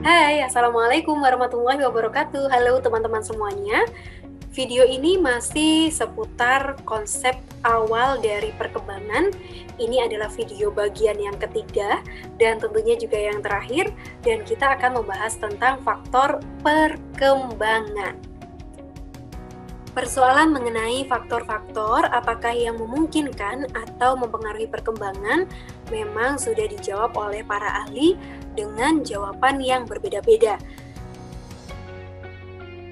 Hai, Assalamualaikum warahmatullahi wabarakatuh. Halo teman-teman semuanya. Video ini masih seputar konsep awal dari perkembangan. Ini adalah video bagian yang ketiga dan tentunya juga yang terakhir, dan kita akan membahas tentang faktor perkembangan. Persoalan mengenai faktor-faktor apakah yang memungkinkan atau mempengaruhi perkembangan memang sudah dijawab oleh para ahli dengan jawaban yang berbeda-beda.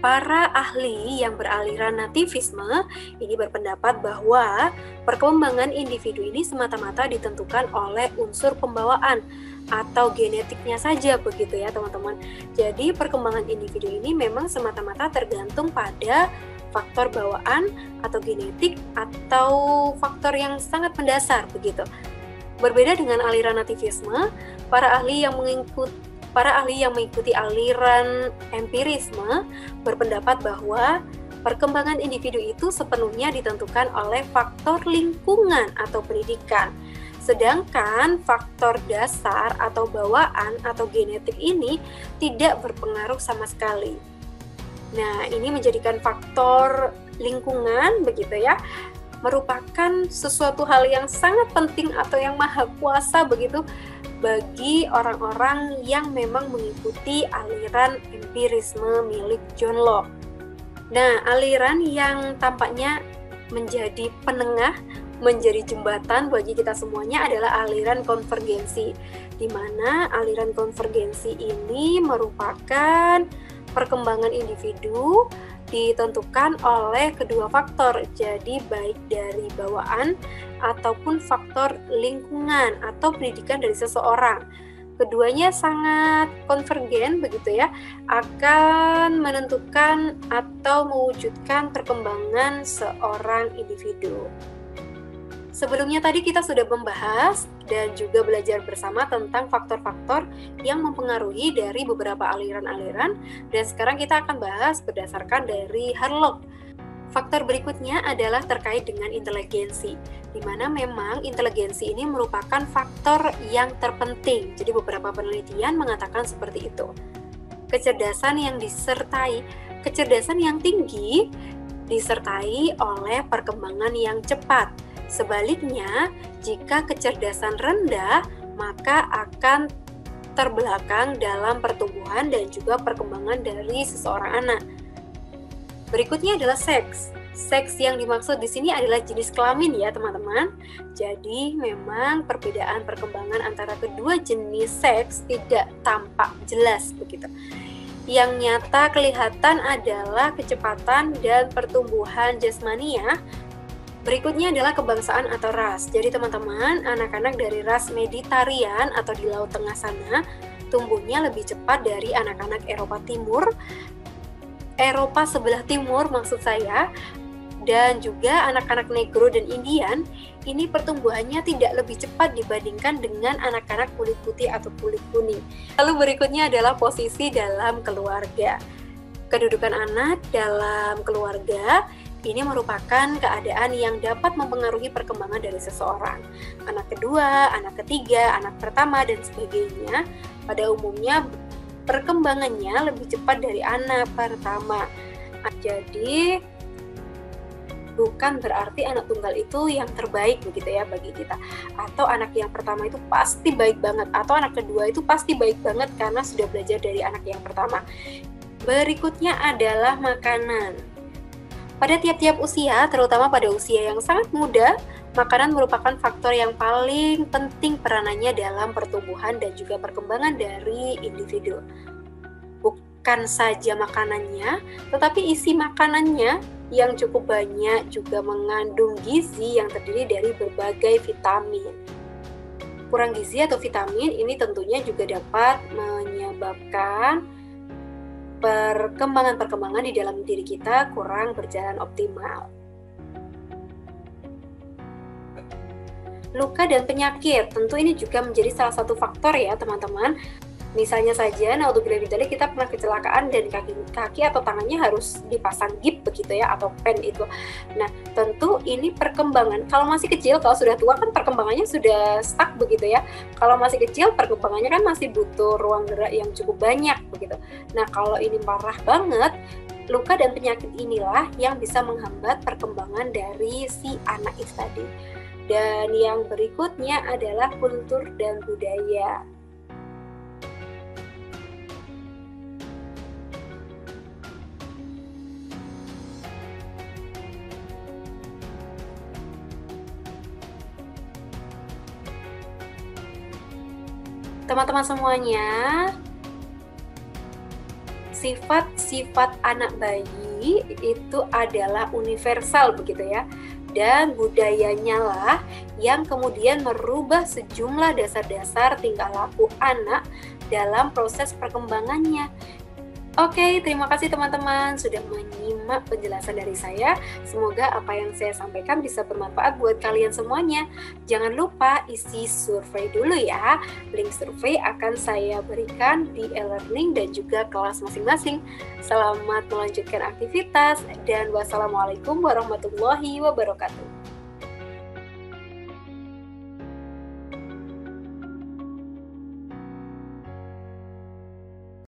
Para ahli yang beraliran nativisme ini berpendapat bahwa perkembangan individu ini semata-mata ditentukan oleh unsur pembawaan atau genetiknya saja, begitu ya teman-teman. Jadi perkembangan individu ini memang semata-mata tergantung pada faktor bawaan atau genetik atau faktor yang sangat mendasar, begitu. Berbeda dengan aliran nativisme, para ahli yang mengikuti aliran empirisme berpendapat bahwa perkembangan individu itu sepenuhnya ditentukan oleh faktor lingkungan atau pendidikan. Sedangkan faktor dasar atau bawaan atau genetik ini tidak berpengaruh sama sekali. Nah, ini menjadikan faktor lingkungan, begitu ya, merupakan sesuatu hal yang sangat penting atau yang maha kuasa, begitu, bagi orang-orang yang memang mengikuti aliran empirisme milik John Locke. Nah, aliran yang tampaknya menjadi penengah, menjadi jembatan bagi kita semuanya adalah aliran konvergensi, di mana aliran konvergensi ini merupakan perkembangan individu ditentukan oleh kedua faktor, jadi baik dari bawaan ataupun faktor lingkungan atau pendidikan dari seseorang. Keduanya sangat konvergen, begitu ya, akan menentukan atau mewujudkan perkembangan seorang individu. Sebelumnya tadi kita sudah membahas dan juga belajar bersama tentang faktor-faktor yang mempengaruhi dari beberapa aliran-aliran, dan sekarang kita akan bahas berdasarkan dari Harlock. Faktor berikutnya adalah terkait dengan inteligensi, di mana memang inteligensi ini merupakan faktor yang terpenting. Jadi beberapa penelitian mengatakan seperti itu. Kecerdasan yang tinggi disertai oleh perkembangan yang cepat. Sebaliknya, jika kecerdasan rendah, maka akan terbelakang dalam pertumbuhan dan juga perkembangan dari seseorang anak. Berikutnya adalah seks. Seks yang dimaksud di sini adalah jenis kelamin ya teman-teman. Jadi memang perbedaan perkembangan antara kedua jenis seks tidak tampak jelas, begitu. Yang nyata kelihatan adalah kecepatan dan pertumbuhan jasmania. Berikutnya adalah kebangsaan atau ras. Jadi teman-teman, anak-anak dari ras Mediterranean atau di Laut Tengah sana tumbuhnya lebih cepat dari anak-anak Eropa Timur, Eropa sebelah timur maksud saya, dan juga anak-anak Negro dan Indian. Ini pertumbuhannya tidak lebih cepat dibandingkan dengan anak-anak kulit putih atau kulit kuning. Lalu berikutnya adalah posisi dalam keluarga. Kedudukan anak dalam keluarga ini merupakan keadaan yang dapat mempengaruhi perkembangan dari seseorang. Anak kedua, anak ketiga, anak pertama, dan sebagainya. Pada umumnya perkembangannya lebih cepat dari anak pertama. Jadi bukan berarti anak tunggal itu yang terbaik, begitu ya, bagi kita. Atau anak yang pertama itu pasti baik banget, atau anak kedua itu pasti baik banget karena sudah belajar dari anak yang pertama. Berikutnya adalah makanan. Pada tiap-tiap usia, terutama pada usia yang sangat muda, makanan merupakan faktor yang paling penting peranannya dalam pertumbuhan dan juga perkembangan dari individu. Bukan saja makanannya, tetapi isi makanannya yang cukup banyak juga mengandung gizi yang terdiri dari berbagai vitamin. Kurang gizi atau vitamin ini tentunya juga dapat menyebabkan perkembangan di dalam diri kita kurang berjalan optimal. Luka dan penyakit, tentu ini juga menjadi salah satu faktor ya teman-teman. Misalnya saja, naudzubillah min dzalik, kita pernah kecelakaan dan kaki atau tangannya harus dipasang gip begitu ya, atau pen itu. Nah, tentu ini perkembangan. Kalau masih kecil, kalau sudah tua kan perkembangannya sudah stuck begitu ya. Kalau masih kecil, perkembangannya kan masih butuh ruang gerak yang cukup banyak begitu. Nah, kalau ini parah banget, luka dan penyakit inilah yang bisa menghambat perkembangan dari si anak itu tadi. Dan yang berikutnya adalah kultur dan budaya. Teman-teman semuanya, sifat-sifat anak bayi itu adalah universal begitu ya. Dan budayanya lah yang kemudian merubah sejumlah dasar-dasar tingkah laku anak dalam proses perkembangannya. Oke, terima kasih teman-teman sudah menyimak penjelasan dari saya. Semoga apa yang saya sampaikan bisa bermanfaat buat kalian semuanya. Jangan lupa isi survei dulu ya. Link survei akan saya berikan di e-learning dan juga kelas masing-masing. Selamat melanjutkan aktivitas dan wassalamualaikum warahmatullahi wabarakatuh.